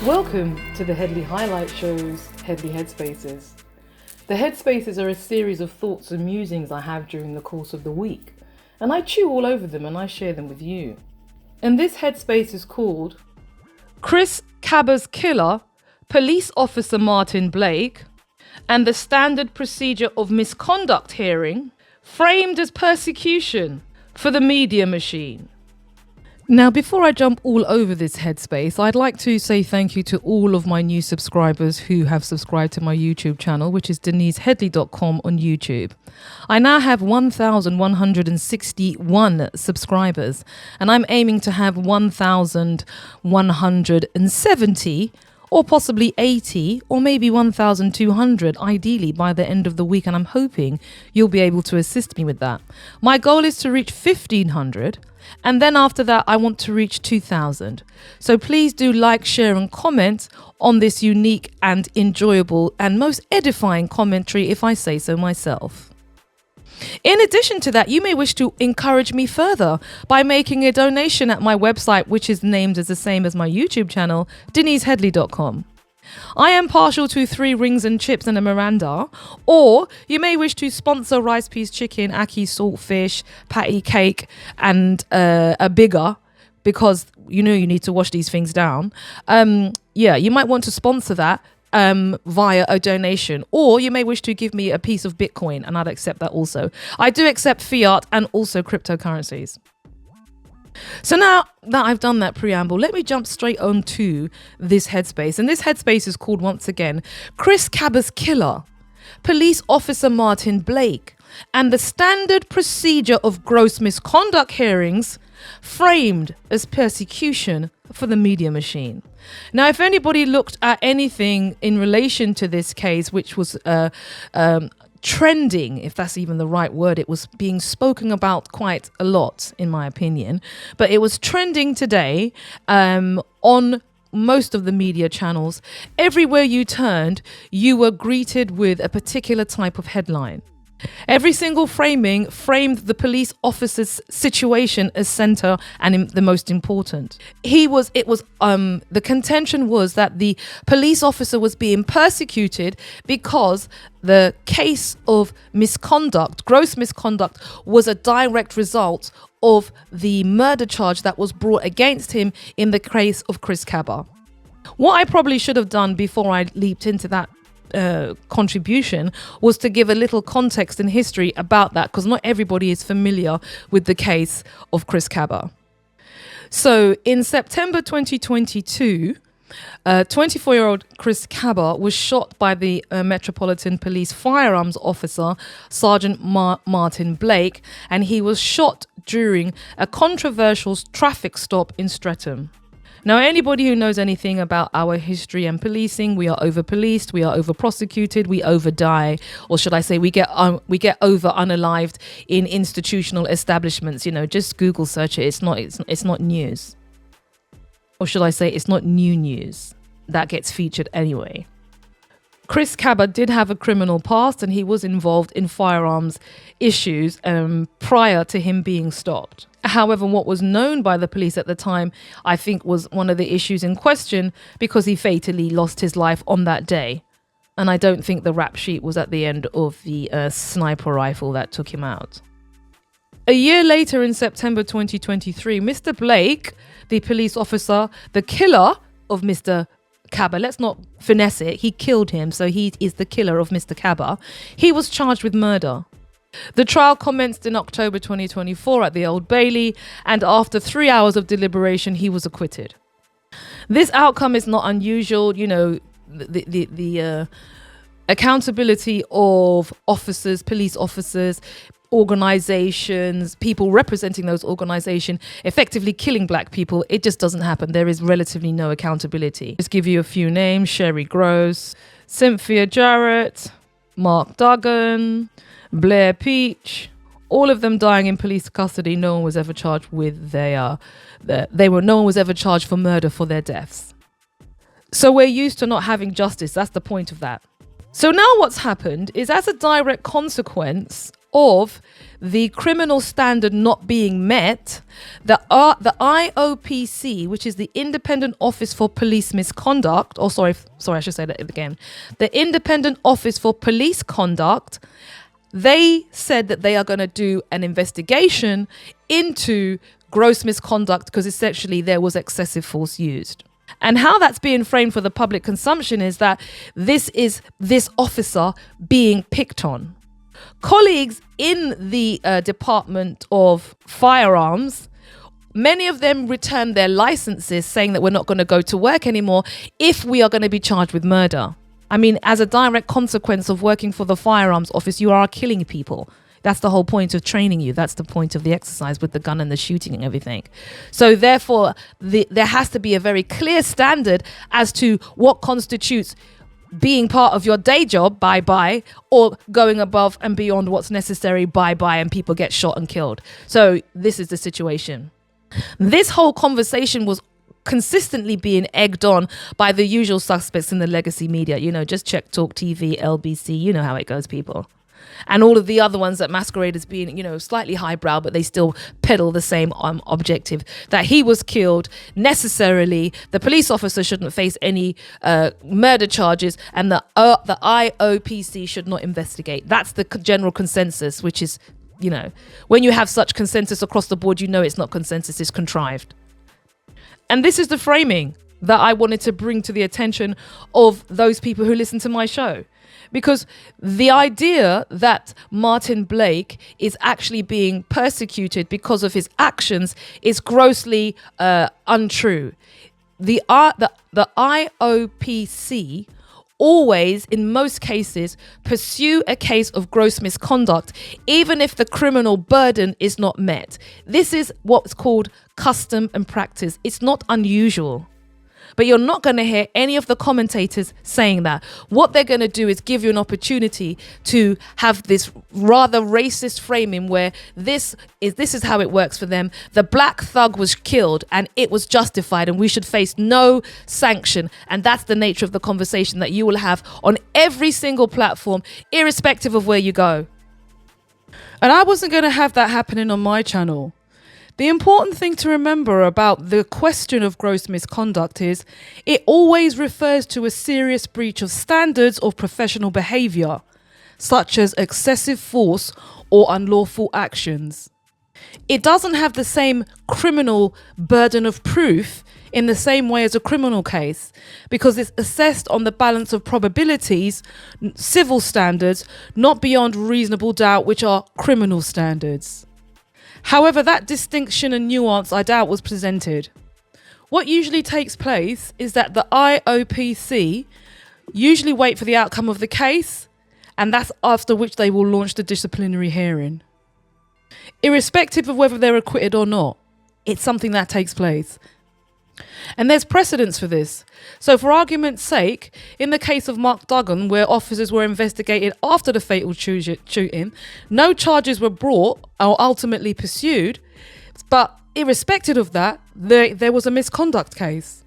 Welcome to the Headley Highlight Show's Headley Headspaces. The Headspaces are a series of thoughts and musings I have during the course of the week, and I chew all over them and I share them with you. And this Headspace is called Chris Kaba's Killer, Police Officer Martin Blake, and the Standard Procedure of Misconduct hearing, framed as persecution for the media machine. Now, before I jump all over this headspace, I'd like to say thank you to all of my new subscribers who have subscribed to my YouTube channel, which is deniseheadley.com on YouTube. I now have 1,161 subscribers, and I'm aiming to have 1,170 or possibly 80 or maybe 1,200 ideally by the end of the week, and I'm hoping you'll be able to assist me with that. My goal is to reach 1,500, and then after that I want to reach 2,000. So please do like, share and comment on this unique and enjoyable and most edifying commentary, if I say so myself. In addition to that, you may wish to encourage me further by making a donation at my website, which is named as the same as my YouTube channel, deniseheadley.com. I am partial to 3 rings and chips and a Miranda, or you may wish to sponsor rice peas chicken, ackee saltfish, patty cake, and a bigger, because you know you need to wash these things down. You might want to sponsor that via a donation, or you may wish to give me a piece of Bitcoin, and I'd accept that also. I do accept fiat and also cryptocurrencies. So now that I've done that preamble, let me jump straight on to this headspace. And this headspace is called, once again, Chris Kaba's Killer, Police Officer Martin Blake, and the Standard Procedure of Gross Misconduct hearings, framed as persecution for the media machine. Now, if anybody looked at anything in relation to this case, which was trending, if that's even the right word, it was being spoken about quite a lot, in my opinion, but it was trending today on most of the media channels. Everywhere you turned, you were greeted with a particular type of headline. Every single framing framed the police officer's situation as center and the most important. The contention was that the police officer was being persecuted because the case of misconduct, gross misconduct, was a direct result of the murder charge that was brought against him in the case of Chris Kaba. What I probably should have done before I leaped into that contribution was to give a little context and history about that, because not everybody is familiar with the case of Chris Kaba. So in September 2022, 24-year-old Chris Kaba was shot by the Metropolitan Police firearms officer, Sergeant Martin Blake, and he was shot during a controversial traffic stop in Streatham. Now, anybody who knows anything about our history and policing, we are over-policed, we are over-prosecuted, we over-die, or should I say we get over-unalived in institutional establishments. You know, just Google search it. It's not news. Or should I say it's not new news. That gets featured anyway. Chris Kaba did have a criminal past, and he was involved in firearms issues prior to him being stopped. However, what was known by the police at the time, I think, was one of the issues in question, because he fatally lost his life on that day. And I don't think the rap sheet was at the end of the sniper rifle that took him out. A year later, in September 2023, Mr. Blake, the police officer, the killer of Mr. Kaba, let's not finesse it, he killed him, so he is the killer of Mr. Kaba. He was charged with murder. The trial commenced in October 2024 at the Old Bailey, and after 3 hours of deliberation, he was acquitted. This outcome is not unusual. You know, the accountability of officers, police officers, organizations, people representing those organizations, effectively killing black people, it just doesn't happen. There is relatively no accountability. Just give you a few names: Sherry Gross, Cynthia Jarrett, Mark Duggan, Blair Peach, all of them dying in police custody. No one was ever charged with no one was ever charged for murder for their deaths. So we're used to not having justice. That's the point of that. So now what's happened is, as a direct consequence of the criminal standard not being met, the IOPC, which is the Independent Office for Police Misconduct, or sorry, I should say that again, the Independent Office for Police Conduct, they said that they are going to do an investigation into gross misconduct because essentially there was excessive force used. And how that's being framed for the public consumption is that this is this officer being picked on. Colleagues in the Department of Firearms, many of them returned their licenses saying that we're not going to go to work anymore if we are going to be charged with murder. I mean, as a direct consequence of working for the firearms office, you are killing people. That's the whole point of training you. That's the point of the exercise with the gun and the shooting and everything. So therefore, there has to be a very clear standard as to what constitutes being part of your day job, bye-bye, or going above and beyond what's necessary, bye-bye, and people get shot and killed. So this is the situation. This whole conversation was consistently being egged on by the usual suspects in the legacy media. You know, just check Talk TV, LBC, you know how it goes, people. And all of the other ones that masquerade as being, you know, slightly highbrow, but they still peddle the same objective, that he was killed necessarily, the police officer shouldn't face any murder charges, and the IOPC should not investigate. That's the general consensus, which is, you know, when you have such consensus across the board, you know it's not consensus, it's contrived. And this is the framing that I wanted to bring to the attention of those people who listen to my show. Because the idea that Martin Blake is actually being persecuted because of his actions is grossly untrue. The IOPC always, in most cases, pursue a case of gross misconduct, even if the criminal burden is not met. This is what's called custom and practice. It's not unusual. But you're not going to hear any of the commentators saying that. What they're going to do is give you an opportunity to have this rather racist framing where this is how it works for them. The black thug was killed and it was justified and we should face no sanction. And that's the nature of the conversation that you will have on every single platform, irrespective of where you go. And I wasn't going to have that happening on my channel. The important thing to remember about the question of gross misconduct is it always refers to a serious breach of standards of professional behaviour, such as excessive force or unlawful actions. It doesn't have the same criminal burden of proof in the same way as a criminal case, because it's assessed on the balance of probabilities, civil standards, not beyond reasonable doubt, which are criminal standards. However, that distinction and nuance I doubt was presented. What usually takes place is that the IOPC usually wait for the outcome of the case, and that's after which they will launch the disciplinary hearing. Irrespective of whether they're acquitted or not, it's something that takes place. And there's precedence for this. So for argument's sake, in the case of Mark Duggan, where officers were investigated after the fatal shooting, no charges were brought or ultimately pursued, but irrespective of that, there was a misconduct case.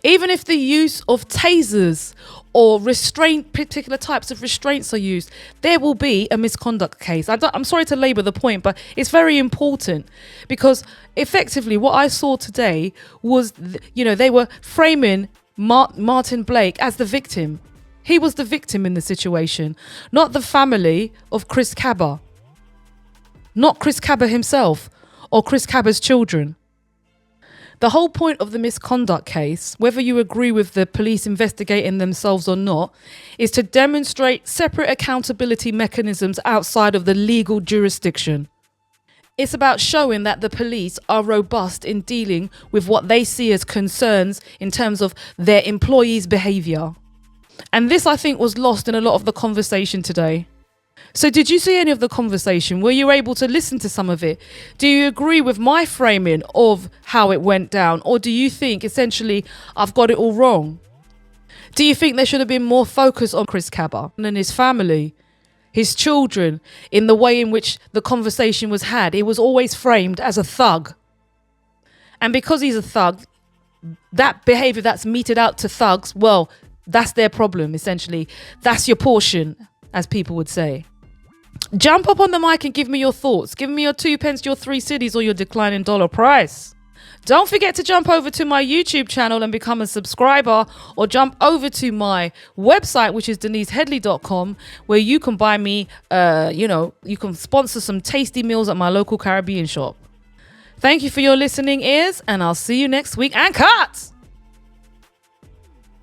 Even if the use of tasers or particular types of restraints are used, there will be a misconduct case. I'm sorry to labour the point, but it's very important because effectively what I saw today was, they were framing Martin Blake as the victim. He was the victim in the situation, not the family of Chris Kaba, not Chris Kaba himself or Chris Kaba's children. The whole point of the misconduct case, whether you agree with the police investigating themselves or not, is to demonstrate separate accountability mechanisms outside of the legal jurisdiction. It's about showing that the police are robust in dealing with what they see as concerns in terms of their employees' behaviour. And this, I think, was lost in a lot of the conversation today. So did you see any of the conversation? Were you able to listen to some of it? Do you agree with my framing of how it went down? Or do you think essentially I've got it all wrong? Do you think there should have been more focus on Chris Kaba and his family, his children, in the way in which the conversation was had? It was always framed as a thug. And because he's a thug, that behaviour that's meted out to thugs, well, that's their problem, essentially. That's your portion, as people would say. Jump up on the mic and give me your thoughts. Give me your 2 pence, your 3 cities, or your declining dollar price. Don't forget to jump over to my YouTube channel and become a subscriber, or jump over to my website, which is denisehedley.com, where you can buy me, you can sponsor some tasty meals at my local Caribbean shop. Thank you for your listening ears, and I'll see you next week. And cut!